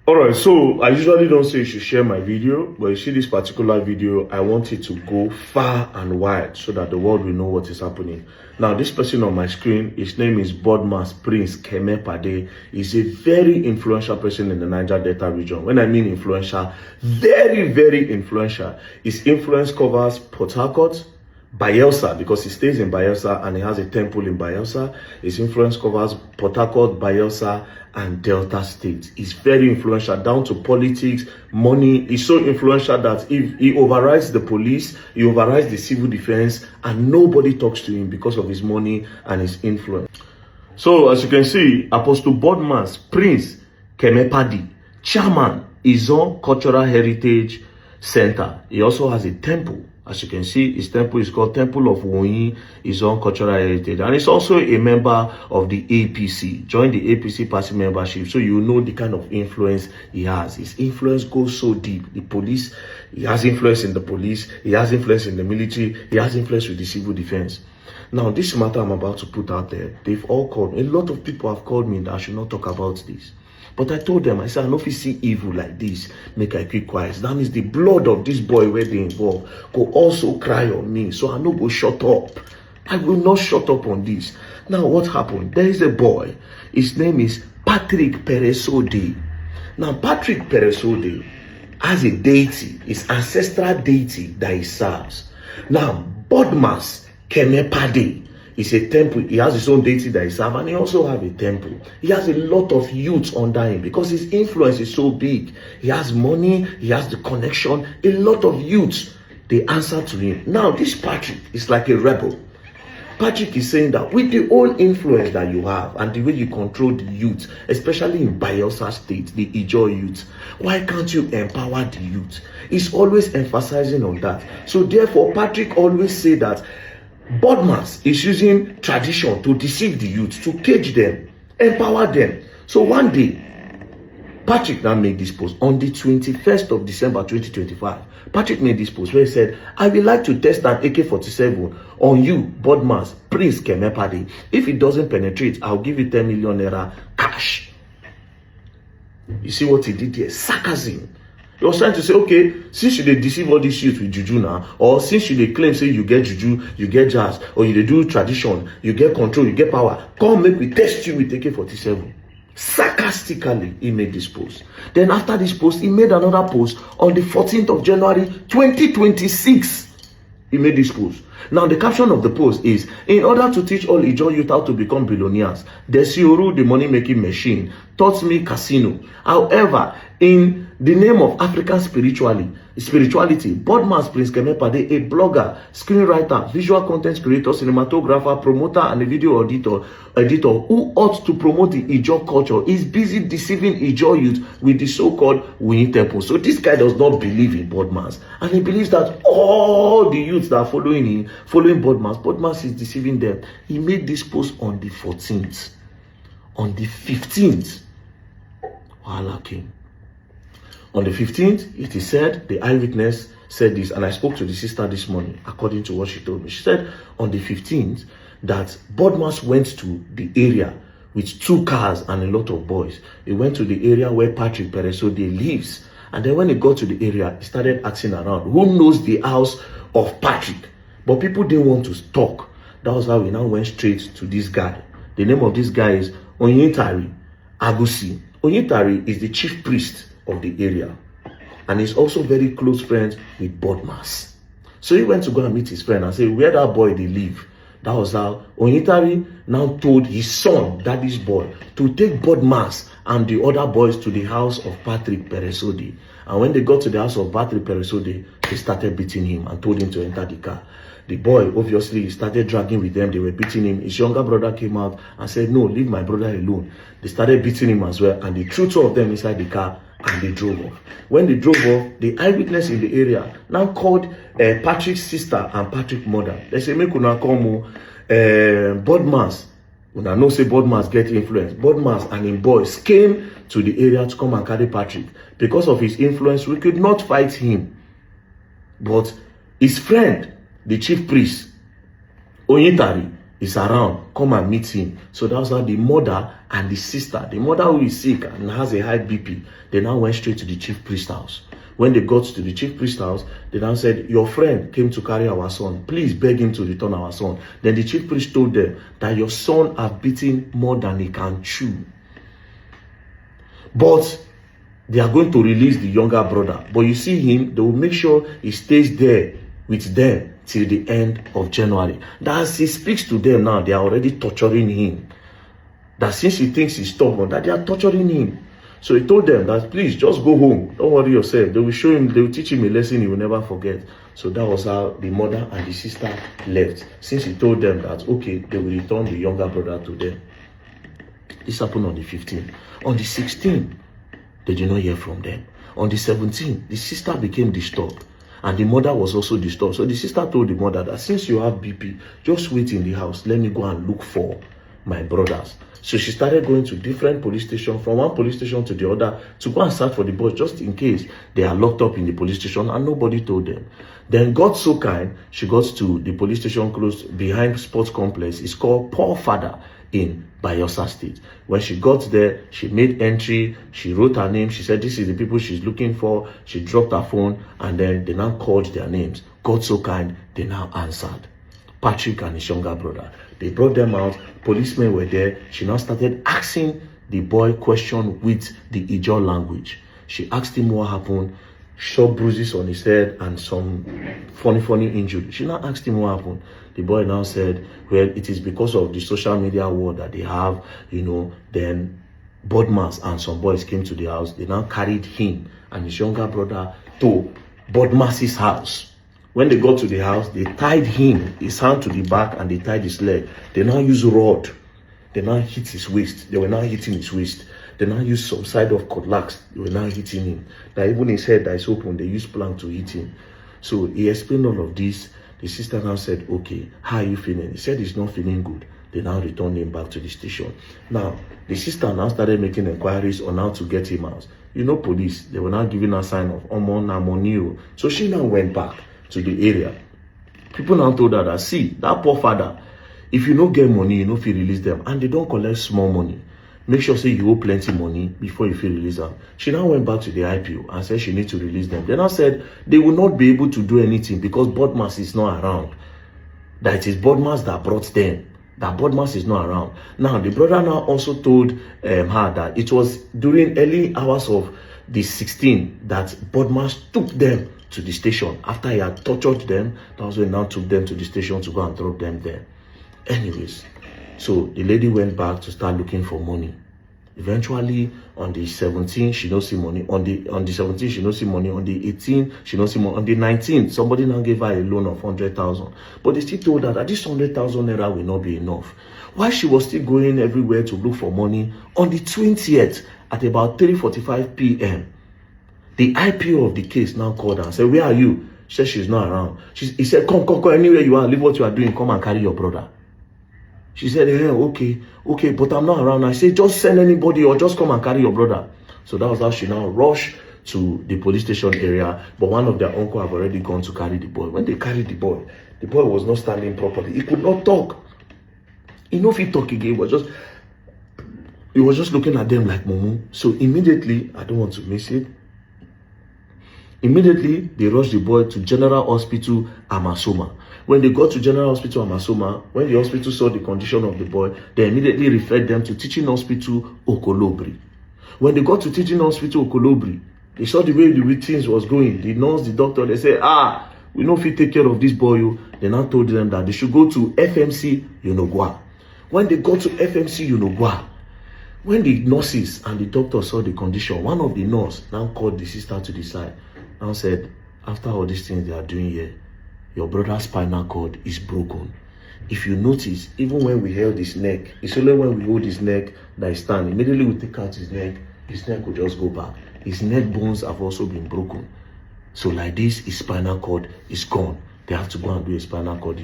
Alright, so I usually don't say you should share my video, but you see this particular video, I want it to go far and wide so that the world will know what is happening. Now, this person on my screen, his name is Bodmas Prince Kemepade. He's a very influential person in the Niger Delta region. When I mean influential, very, very influential. His influence covers Port Harcourt, Bayelsa, because he stays in Bayelsa and he has a temple in Bayelsa. His influence covers Port Harcourt, Bayelsa, and Delta State. He's very influential down to politics, money. He's so influential that if he overrides the police, he overrides the civil defense, and nobody talks to him because of his money and his influence. So as you can see, Apostle Bodmas Prince Kemepade, chairman, Izon Cultural Heritage Center. He also has a temple. As you can see, his temple is called Temple of Woyin, his own cultural heritage. And he's also a member of the APC. Join the APC party membership so you know the kind of influence he has. His influence goes so deep. The police, he has influence in the police, he has influence in the military, he has influence with the civil defense. Now, this matter I'm about to put out there, they've all called me. A lot of people have called me that I should not talk about this. But I told them, I said, I know if you see evil like this, make I keep quiet. That means the blood of this boy where they involved could also cry on me. So I no go shut up. I will not shut up on this. Now, what happened? There is a boy. His name is Patrick Peresode. Now, Patrick Peresode has a deity, his ancestral deity that he serves. Now, Bodmas Kemepade is a temple. He has his own deity that he serves, and he also has a temple. He has a lot of youths under him because his influence is so big. He has money, he has the connection. A lot of youths, they answer to him. Now, this Patrick is like a rebel. Patrick is saying that with the whole influence that you have and the way you control the youth, especially in Bayelsa State, the Ijaw youth, why can't you empower the youth? He's always emphasizing on that. So therefore, Patrick always say that Bodmas is using tradition to deceive the youth, to cage them, empower them. So one day, Patrick now made this post on the 21st of December 2025. Patrick made this post where he said, I would like to test an AK-47 on you, Bodmas Prince Kemepade. If it doesn't penetrate, I'll give you 10 million naira cash. You see what he did here? Sarcasm. He was trying to say, okay, since you dey deceive all these youth with juju now, or since you dey claim say you get juju, you get jazz, or you dey do tradition, you get control, you get power, come make we test you with AK-47. Sarcastically, he made this post. Then after this post, he made another post on the 14th of January 2026. He made this post. Now, the caption of the post is, in order to teach all Ijaw youth how to become billionaires, Desioru, the money-making machine, taught me casino. However, in the name of African spirituality, Bodmas Prince Kemepade, a blogger, screenwriter, visual content creator, cinematographer, promoter, and a video editor who ought to promote the Ijaw culture, is busy deceiving Ijaw youth with the so-called Woyin Temple. So this guy does not believe in Bodmas, and he believes that all the youths that are following Bodmas is deceiving them. He made this post on the 14th. On the 15th, Wahala came. On the 15th, it is said, the eyewitness said this, and I spoke to the sister this morning, according to what she told me. She said on the 15th that Bodmas went to the area with 2 cars and a lot of boys. He went to the area where Patrick Peresode lives. And then when he got to the area, he started asking around, who knows the house of Patrick? But people didn't want to talk. That was how we now went straight to this guy. The name of this guy is Onyintari Agusi. Onyintari is the chief priest of the area, and he's also very close friends with Bodmas. So he went to go and meet his friend and say, where that boy they live. That was how Onyintari now told his son, daddy's boy, to take Bodmas and the other boys to the house of Patrick Peresode. And when they got to the house of Patrick Peresode, they started beating him and told him to enter the car. The boy, obviously, started dragging with them. They were beating him. His younger brother came out and said, no, leave my brother alone. They started beating him as well, and they threw 2 of them inside the car, and they drove off. When they drove off, the eyewitness in the area now called Patrick's sister and Patrick's mother. They say, make una come, Bodmas. Una know say Bodmas get influence. Bodmas and his boys came to the area to come and carry Patrick. Because of his influence, we could not fight him. But his friend, the chief priest, Onyintari, is around, come and meet him. So that's how the mother and the sister, the mother who is sick and has a high BP, they now went straight to the chief priest house. When they got to the chief priest house, they now said, your friend came to carry our son. Please beg him to return our son. Then the chief priest told them that your son have beaten more than he can chew. But they are going to release the younger brother. But you see him, they will make sure he stays there with them till the end of January. That as he speaks to them now, they are already torturing him. That since he thinks he's stubborn, that they are torturing him. So he told them that, please, just go home. Don't worry yourself. They will show him, they will teach him a lesson he will never forget. So that was how the mother and the sister left. Since he told them that, okay, they will return the younger brother to them. This happened on the 15th. On the 16th, they did not hear from them. On the 17th, the sister became disturbed. And the mother was also disturbed. So the sister told the mother that since you have BP, just wait in the house. Let me go and look for my brothers. So she started going to different police stations, from one police station to the other, to go and search for the boys, just in case they are locked up in the police station, and nobody told them. Then God so kind, she got to the police station close behind sports complex. It's called Poor Father in Bayelsa State. When she got there, she made entry, she wrote her name, she said this is the people she's looking for, she dropped her phone, and then they now called their names. God so kind, they now answered. Patrick and his younger brother. They brought them out, policemen were there. She now started asking the boy question with the Ijaw language. She asked him what happened, short bruises on his head and some funny injury. She now asked him what happened. The boy now said, well, it is because of the social media war that they have, then bodmas and some boys came to the house. They now carried him and his younger brother to bodmas's house. When they got to the house, they tied him, his hand to the back, and they tied his leg. They now used rod. They now hit his waist. They were now hitting his waist. They now used some side of cutlass. They were now hitting him. That even his head that is open, they used plank to hit him. So he explained all of this. The sister now said, okay, how are you feeling? He said he's not feeling good. They now returned him back to the station. Now, the sister now started making inquiries on how to get him out. Police, they were now giving her sign of Omonio. So she now went back to the area. People now told her that, see, that poor father, if you don't get money, you know if you release them, and they don't collect small money, make sure say you owe plenty money before you feel release them. She now went back to the IPO and said she needs to release them. They now said they will not be able to do anything because bodmas is not around. That it is bodmas that brought them. That bodmas is not around. Now the brother now also told her that it was during early hours of the 16th that bodmas took them to the station. After he had tortured them, that was when he now took them to the station to go and drop them there. Anyways, so the lady went back to start looking for money. Eventually, on the 17th, she don't see money. On the 17th, she don't see money. On the 18th, she don't see money. On the 19th, somebody now gave her a loan of 100,000. But they still told her that this 100,000 naira will not be enough. While she was still going everywhere to look for money, on the 20th, at about 3:45 p.m., the IPO of the case now called her and said, where are you? She said she's not around. He said, come, anywhere you are, leave what you are doing, come and carry your brother. She said, hey, okay, but I'm not around. I said, just send anybody or just come and carry your brother. So that was how she now rushed to the police station area. But one of their uncle have already gone to carry the boy. When they carried the boy was not standing properly. He could not talk. If he talk again, he was just looking at them like Momo. So immediately, I don't want to miss it. Immediately, they rushed the boy to General Hospital Amasoma. When they got to General Hospital Amasoma, when the hospital saw the condition of the boy, they immediately referred them to Teaching Hospital Okolobri. When they got to Teaching Hospital Okolobri, they saw the way the things was going. The nurse, the doctor, they said, we know if we take care of this boy. They now told them that they should go to FMC Yonogwa. When they got to FMC Yonogwa, when the nurses and the doctor saw the condition, one of the nurses now called the sister to the side and said, after all these things they are doing here, your brother's spinal cord is broken. If you notice, even when we held his neck, it's only when we hold his neck that he stands. Immediately we take out his neck will just go back. His neck bones have also been broken. So like this, his spinal cord is gone. They have to go and do a spinal cord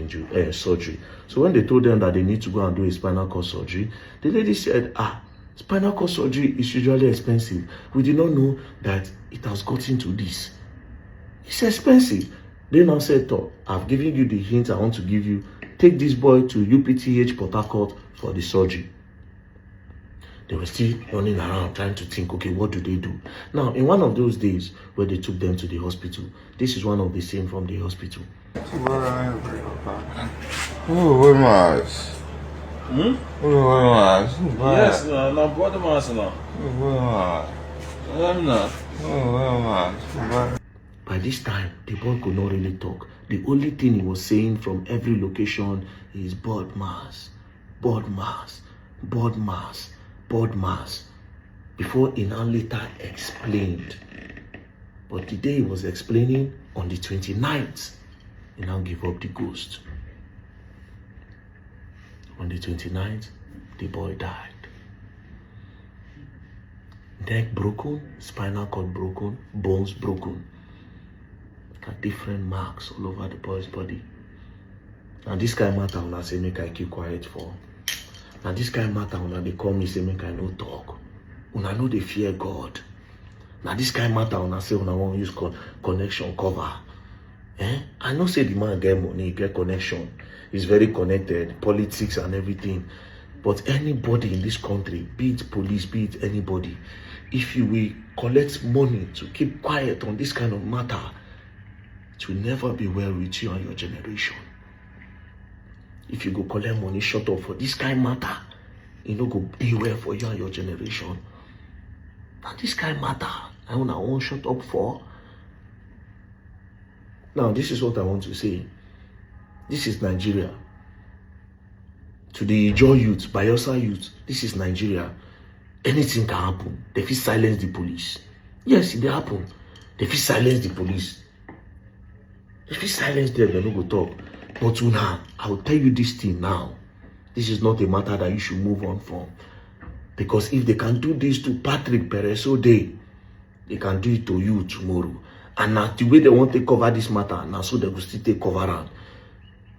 surgery. So when they told them that they need to go and do a spinal cord surgery, the lady said, spinal cord surgery is usually expensive. We did not know that it has gotten to this. It's expensive. They now said, I've given you the hint I want to give you. take this boy to UPTH Port Harcourt for the surgery. They were still running around trying to think, okay, what do they do? Now, in one of those days where they took them to the hospital, this is one of the same from the hospital. Bodmas. Bodmas. Yes, no, bodmas no. Bodmas. I'm not. Bodmas. By this time, the boy could not really talk. The only thing he was saying from every location is bodmas, bodmas, bodmas, bodmas. Before he now later explained. But the day he was explaining, on the 29th, he now gave up the ghost. On the 29th, the boy died. Neck broken, spinal cord broken, bones broken. Got different marks all over the boy's body. And this kind of matter when I say make I keep quiet for. And this kind of matter when they call me say make I no talk. When I know they fear God. Now this kind of matter when I say when I want to use connection cover. I know say the man get money, get connection. He's very connected, politics and everything. But anybody in this country, be it police, be it anybody, if you will collect money to keep quiet on this kind of matter, it will never be well with you and your generation. If you go collect money, shut up for this kind of matter, it no go be well for you and your generation. Now this kind of matter, I won't shut up for. Now this is what I want to say. This is Nigeria. To the Ijaw youth, Bayelsa youth, this is Nigeria. Anything can happen. They fit silence the police. Yes, it happen. They fit silence the police. If you silence them, they no go talk. But now, I will tell you this thing now. This is not a matter that you should move on from. Because if they can do this to Patrick Pereso, they can do it to you tomorrow. And now the way they want to cover this matter, now so they will still take cover around.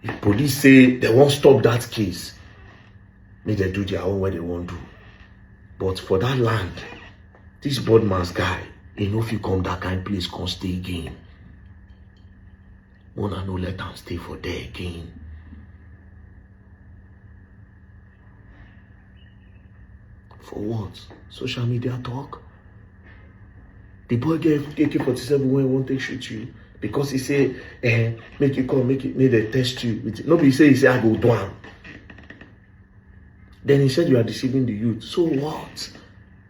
If police say they won't stop that case, may they do their own way they want to. But for that land, this bodmas guy, he know if you come that kind of place, can't stay again. Wanna no let them stay for there again. For what? Social media talk? The boy gave AK-47 when he won't take shoot you. Because he say, make you come, make they test you. Nobody say, he say, I go down. Then he said you are deceiving the youth. So what?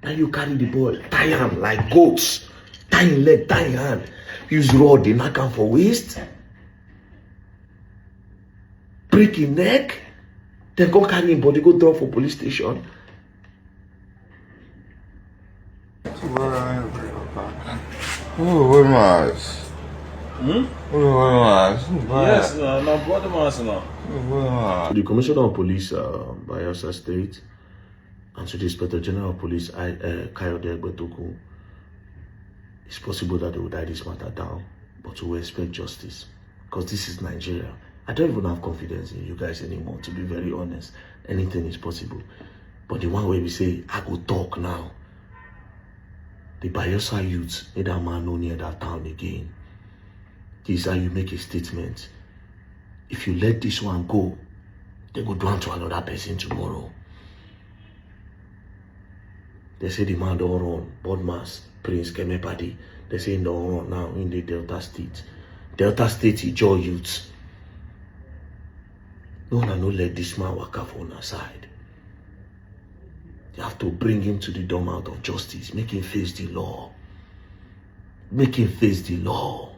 Now you carry the boy, tie him like goats. Tie him leg, tie him hand. Use rod, they knock him for waist. Break his neck. Then go carry him body, go drop for police station. Bodmas. Bodmas. Yes, no, bodmas no. To the Commissioner of Police, Bayelsa State, and to the Inspector General of Police, Kayode Egbetoku, it's possible that they will die this matter down, but we will expect justice. Because this is Nigeria. I don't even have confidence in you guys anymore, to be very honest. Anything is possible. But the one way we say, I go talk now. The Bayelsa youths, let that man know near that town again. This is how you make a statement. If you let this one go, they go down to another person tomorrow. They say the man don't run. Bodmas, Prince Kemepadi. They say he don't run now in the Delta State. Delta State, Ijaw youths. No one no let this man walk up on our side. You have to bring him to the doormat of justice. Make him face the law. Make him face the law.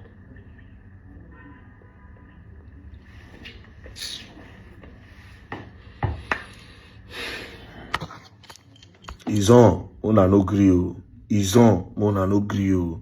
He's on. Mona no gree o. He's on. Mona no gree o.